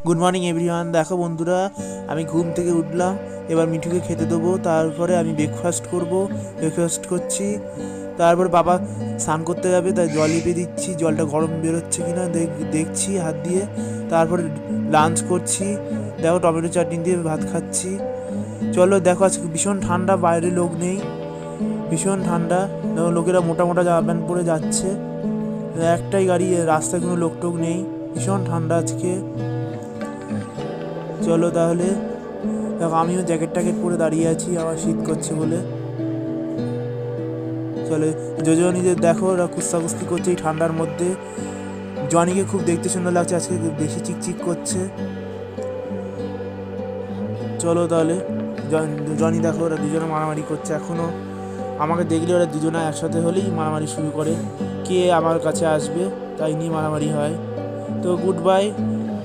Good morning everyone. দেখো বন্ধুরা, আমি ঘুম থেকে উঠলাম, এবার মিঠুকে খেতে দেবো, তারপরে আমি ব্রেকফাস্ট করব। ব্রেকফাস্ট করছি, তারপর বাবা স্নান করতে যাবে, তাই জল লিপে দিচ্ছি, জলটা গরম বেরোচ্ছে কি না দেখছি হাত দিয়ে। তারপরে লাঞ্চ করছি, দেখো টমেটো চাটনি দিয়ে ভাত খাচ্ছি। চলো দেখো, আজকে ভীষণ ঠান্ডা, বাইরে লোক নেই, ভীষণ ঠান্ডা। দেখো লোকেরা মোটা মোটা জামা প্যান্ট পরে যাচ্ছে, একটাই গাড়ি, রাস্তায় কোনো লোক টোক নেই, ভীষণ ঠান্ডা আজকে। চলো তাহলে, দেখো আমিও জ্যাকেট ট্যাকেট পরে দাঁড়িয়ে আছি, আমার শীত করছে বলে। চলে যোজনীদের দেখো, ওরা কুস্তি করছে এই ঠান্ডার মধ্যে। জনিকে খুব দেখতে সুন্দর লাগছে, আজকে বেশি চিকচিক করছে। চলো তাহলে, জনি দেখো ওরা দুজনে মারামারি করছে এখনও। আমাকে দেখলে ওরা দুজনে একসাথে হলেই মারামারি শুরু করে, কে আমার কাছে আসবে তাই নিয়ে মারামারি হয়। তো গুড বাই।